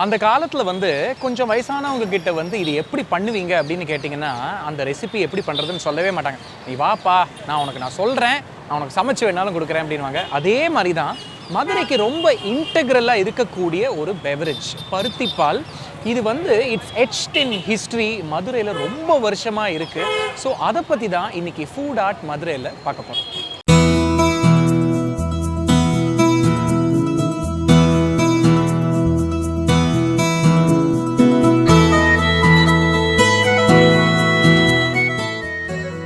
அந்த காலத்தில் வந்து கொஞ்சம் வயசானவங்க கிட்ட வந்து இது எப்படி பண்ணுவீங்க அப்படின்னு கேட்டிங்கன்னா அந்த ரெசிபி எப்படி பண்ணுறதுன்னு சொல்லவே மாட்டாங்க. நீ வாப்பா, நான் சொல்கிறேன், நான் உனக்கு சமைச்சு வேணாலும் கொடுக்குறேன் அப்படின்வாங்க. அதே மாதிரி தான் மதுரைக்கு ரொம்ப இன்டெக்ரலாக இருக்கக்கூடிய ஒரு பெவரேஜ் பருத்தி பால். இது வந்து இட்ஸ் எட்ச்ட் இன் ஹிஸ்ட்ரி. மதுரையில் ரொம்ப வருஷமாக இருக்குது. ஸோ அதை பற்றி தான் இன்றைக்கி ஃபுட் ஆர்ட் மதுரையில் பார்க்க போகிறோம்.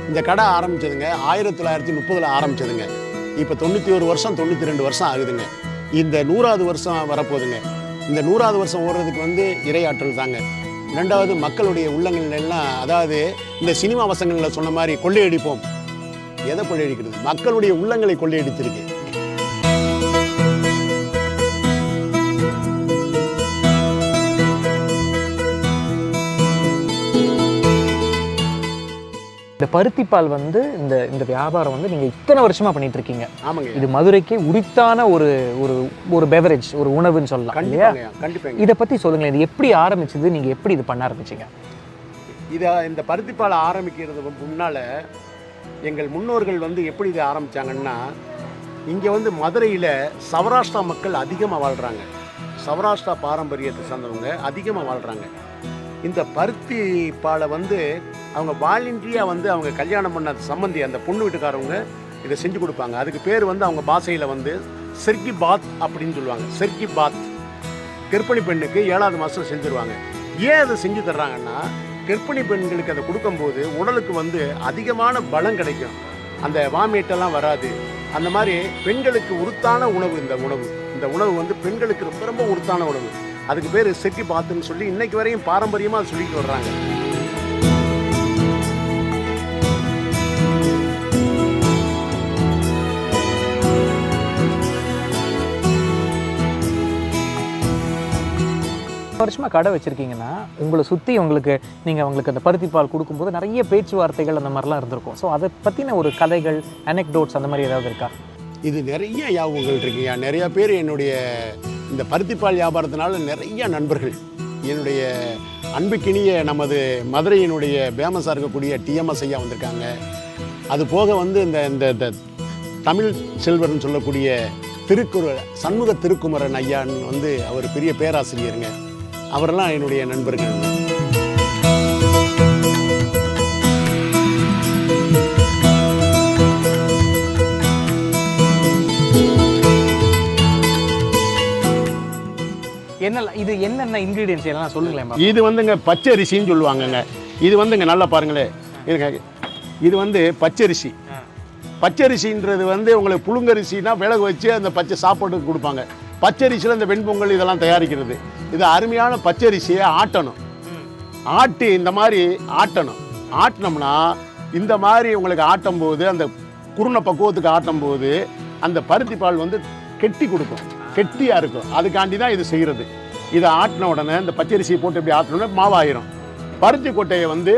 இந்த கடை ஆரம்பிச்சதுங்க 1930 ஆரம்பிச்சதுங்க. இப்போ 91 வருஷம் 92 வருஷம் ஆகுதுங்க. இந்த 100வது வருஷம் வரப்போகுதுங்க. இந்த 100வது வருஷம் ஓடுறதுக்கு வந்து இறையாற்றல் தாங்க. ரெண்டாவது மக்களுடைய உள்ளங்கள் எல்லாம், அதாவது இந்த சினிமா வசங்களில் சொன்ன மாதிரி கொள்ளையடிப்போம். எதை கொள்ளையடிக்கிறது? மக்களுடைய உள்ளங்களை கொள்ளையடிச்சிருக்கு. இந்த பருத்திப்பால் வந்து இந்த வியாபாரம் வந்து நீங்கள் இத்தனை வருஷமாக பண்ணிட்டு இருக்கீங்க. ஆமாங்க. இது மதுரைக்கு உரித்தான ஒரு ஒரு ஒரு பெவரேஜ், ஒரு உணவுன்னு சொல்லலாம் இல்லையா? கண்டிப்பாக. இதை பற்றி சொல்லுங்களேன். இது எப்படி ஆரம்பிச்சது? நீங்கள் எப்படி இது பண்ண ஆரம்பிச்சிங்க? இந்த பருத்திப்பால் ஆரம்பிக்கிறது முன்னால் எங்கள் முன்னோர்கள் வந்து எப்படி இதை ஆரம்பித்தாங்கன்னா, இங்கே வந்து மதுரையில் சௌராஷ்டிரா மக்கள் அதிகமாக வாழ்கிறாங்க. சௌராஷ்டிரா பாரம்பரியத்தை சார்ந்தவங்க அதிகமாக வாழ்கிறாங்க. இந்த பருத்தி பாலை வந்து அவங்க வாலண்டரியாக வந்து அவங்க கல்யாணம் பண்ண சம்பந்தி, அந்த பொண்ணு வீட்டுக்காரவங்க இதை செஞ்சு கொடுப்பாங்க. அதுக்கு பேர் வந்து அவங்க பாஷையில் வந்து செர்கி பாத் அப்படின்னு சொல்லுவாங்க. செர்கி பாத் கர்ப்பிணி பெண்ணுக்கு 7வது மாதம் செஞ்சுருவாங்க. ஏன் அதை செஞ்சு தர்றாங்கன்னா, கர்ப்பிணி பெண்களுக்கு அதை கொடுக்கும்போது உடலுக்கு வந்து அதிகமான பலம் கிடைக்கும், அந்த வாமிட்டெல்லாம் வராது. அந்த மாதிரி பெண்களுக்கு உருத்தான உணவு இந்த உணவு வந்து பெண்களுக்கு ரொம்ப ரொம்ப உருத்தான உணவு. அதுக்கு பேர் செர்கி பாத்துன்னு சொல்லி இன்னைக்கு வரையும் பாரம்பரியமாக அதை சொல்லிட்டு வர்றாங்க. வருஷமாக கடை வச்சுருக்கீங்கன்னா உங்களை சுற்றி நீங்கள் அவங்களுக்கு அந்த பருத்தி பால் கொடுக்கும்போது நிறைய பேச்சுவார்த்தைகள் அந்த மாதிரிலாம் இருந்திருக்கும். ஸோ அதை பற்றின ஒரு கதைகள், அனெக்டோட்ஸ் அந்த மாதிரி ஏதாவது இருக்கா? இது நிறைய ஞாபகங்கள் இருக்குங்க. நிறையா பேர் என்னுடைய இந்த பருத்திப்பால் வியாபாரத்தினால நிறைய நண்பர்கள், என்னுடைய அன்புக்கினிய நமது மதுரையினுடைய ஃபேமஸாக இருக்கக்கூடிய டிஎம்எஸ் ஐயா வந்திருக்காங்க. அது போக வந்து இந்த தமிழ் செல்வர்னு சொல்லக்கூடிய சண்முக திருக்குமரன் ஐயான்னு வந்து அவர் பெரிய பேராசிரியருங்க. அவரெல்லாம் என்னுடைய நண்பர்கள். இது என்னென்ன இன்க்ரீடியன்ஸ் எல்லாம் சொல்லுங்களேன். இது வந்துங்க பச்சரிசின்னு சொல்லுவாங்கங்க. இது வந்துங்க நல்லா பாருங்களேன். இது வந்து பச்சரிசி. பச்சரிசின்றது வந்து உங்களுக்கு புழுங்கரிசினா விலகு வச்சு அந்த பச்சை சாப்பாட்டுக்கு கொடுப்பாங்க. பச்சரிசியில் இந்த வெண்பொங்கல் இதெல்லாம் தயாரிக்கிறது. இது அருமையான பச்சரிசியை ஆட்டணும். ஆட்டி இந்த மாதிரி ஆட்டினோம்னா இந்த மாதிரி உங்களுக்கு ஆட்டும் போது, அந்த குருணை பக்குவத்துக்கு ஆட்டும் போது அந்த பருத்தி பால் வந்து கெட்டி கொடுக்கும், கெட்டியாக இருக்கும். அதுக்காண்டி தான் இது செய்கிறது. இதை ஆட்டின உடனே இந்த பச்சரிசியை போட்டு இப்படி ஆட்டினோடனே மாவாயிரும். பருத்தி கொட்டையை வந்து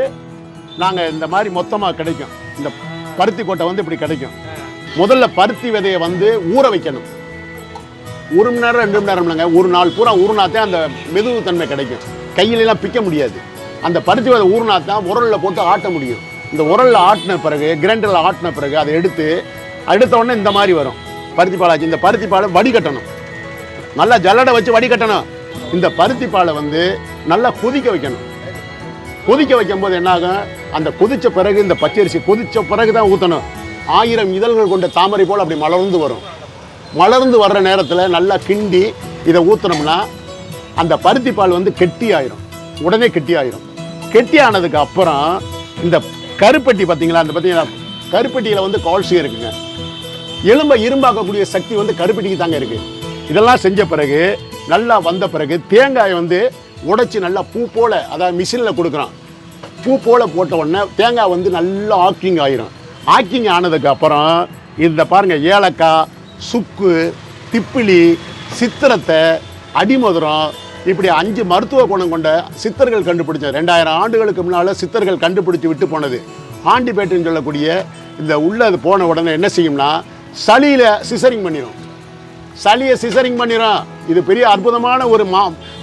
நாங்கள் இந்த மாதிரி மொத்தமாக கிடைக்கும். இந்த பருத்தி கொட்டை வந்து இப்படி கிடைக்கும். முதல்ல பருத்தி விதையை வந்து ஊற வைக்கணும். 1 மணி நேரம் 2 மணி நேரம் இல்லைங்க, ஒரு நாள் பூரா ஊறினாத்தான் அந்த மெதுவுத்தன்மை கிடைக்கும். கையிலெல்லாம் பிக்க முடியாது. அந்த பருத்தி விதை ஊறினாத்தான் உரலில் போட்டு ஆட்ட முடியும். இந்த உரலில் ஆட்டின பிறகு, கிரைண்டரில் ஆட்டின பிறகு அதை எடுத்த உடனே இந்த மாதிரி வரும் பருத்தி பாலாச்சு. இந்த பருத்தி பாலை வடிகட்டணும், நல்லா ஜல்லடை வச்சு வடிகட்டணும். இந்த பருத்தி பாலை வந்து நல்லா கொதிக்க வைக்கணும். கொதிக்க வைக்கும் போது என்னாகும், அந்த கொதித்த பிறகு இந்த பச்சரிசி கொதித்த பிறகு தான் ஊற்றணும். 1000 இதழ்கள் கொண்ட தாமரை போல் அப்படி மலர்ந்து வரும். மலர்ந்து வர்ற நேரத்தில் நல்லா கிண்டி இதை ஊற்றினோம்னா அந்த பருத்தி பால் வந்து கெட்டியாயிரும். உடனே கெட்டியாயிரும். கெட்டியானதுக்கு அப்புறம் இந்த கருப்பட்டி பார்த்தீங்களா, அந்த பார்த்தீங்கன்னா கருப்பட்டியில் வந்து கால்சியம் இருக்குங்க. எலும்பை இரும்பாக்கக்கூடிய சக்தி வந்து கருப்பட்டிக்கு தாங்க இருக்குது. இதெல்லாம் செஞ்ச பிறகு நல்லா வந்த பிறகு தேங்காயை வந்து உடைச்சி நல்லா பூ போல், அதாவது மிஷினில் கொடுக்குறோம். பூ போல் போட்ட உடனே தேங்காய் வந்து நல்லா ஆக்கிங் ஆயிரும். ஆக்கிங் ஆனதுக்கு அப்புறம் இந்த பாருங்கள், ஏலக்காய், சுக்கு, திப்பிலி, சித்திரத்தை, அடிமதுரம், இப்படி 5 மருத்துவ குணம் கொண்ட சித்தர்கள் கண்டுபிடிச்ச 2000 ஆண்டுகளுக்கு முன்னால் சித்தர்கள் கண்டுபிடிச்சி விட்டு போனது ஆண்டிபேட்டுன்னு சொல்லக்கூடிய இந்த உள்ள அது போன உடனே என்ன செய்யும்னா சளியில் சிசரிங் பண்ணிடும். சளியை சிசரிங் பண்ணிடும். இது பெரிய அற்புதமான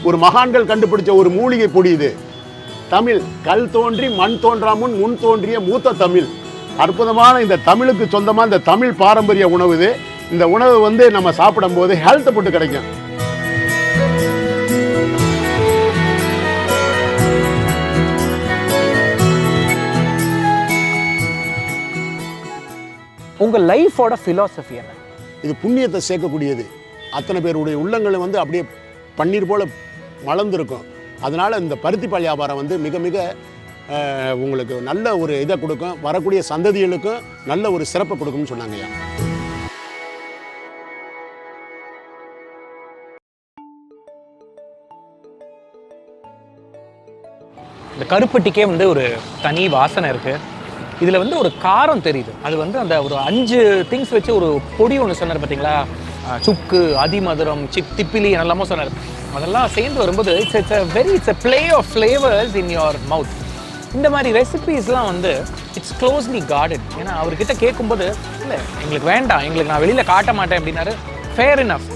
ஒரு மகான்கள் கண்டுபிடிச்ச ஒரு மூலிகை பொடி இது. தமிழ் கல் தோன்றி மண் தோன்றா முன் தோன்றிய மூத்த தமிழ். அற்புதமான இந்த தமிழுக்கு சொந்தமாக இந்த தமிழ் பாரம்பரிய உணவு இது. இந்த உணவு வந்து நம்ம சாப்பிடும்போது ஹெல்த் ஃபுட்டு கிடைக்கும். உங்க லைஃபோட ஃபிலாசபி என்ன? இது புண்ணியத்தை சேர்க்கக்கூடியது. அத்தனை பேருடைய உள்ளங்களை வந்து அப்படியே பன்னீர் போல மலர்ந்துருக்கும். அதனால் இந்த பருத்தி பால் வியாபாரம் வந்து மிக மிக உங்களுக்கு நல்ல ஒரு இதை கொடுக்கும். வரக்கூடிய சந்ததிகளுக்கும் நல்ல ஒரு சிறப்பை கொடுக்கும்னு சொன்னாங்கய்யா. இந்த கருப்பட்டிக்கே வந்து ஒரு தனி வாசனை இருக்குது. இதில் வந்து ஒரு காரம் தெரியுது. அது வந்து அந்த ஒரு 5 திங்ஸ் வச்சு ஒரு பொடி ஒன்று சொன்னார் பார்த்தீங்களா, சுக்கு, அதிமதுரம், திப்பிலி என்னெல்லாமோ சொன்னார். அதெல்லாம் சேர்ந்து வரும்போது it's a play of flavors in your mouth. இந்த மாதிரி ரெசிபீஸ்லாம் வந்து இட்ஸ் க்ளோஸ்லி கார்டட். ஏன்னா அவர்கிட்ட கேட்கும்போது இல்லை எங்களுக்கு வேண்டாம், எங்களுக்கு நான் வெளியில் காட்ட மாட்டேன் அப்படின்னாரு. Fair enough.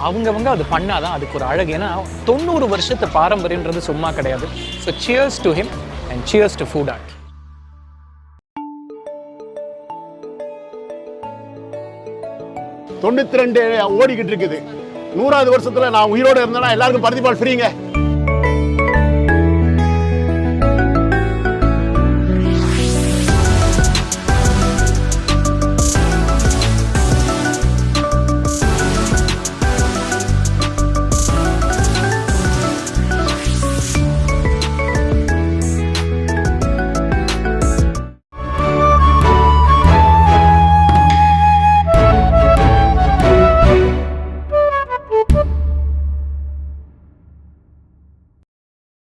அவங்கவங்க அது பண்ணாதான் அதுக்கு ஒரு அழகு. ஏன்னா 90 வருஷத்து பாரம்பரியன்றது சும்மா கிடையாது. So cheers to him and cheers to Foodart. ஓடிக்கிட்டு இருக்குது. 100வது வருஷத்துல நான் உயிரோடு இருந்தேன்னா எல்லாருக்கும் பருத்தி பால் ஃப்ரீங்க.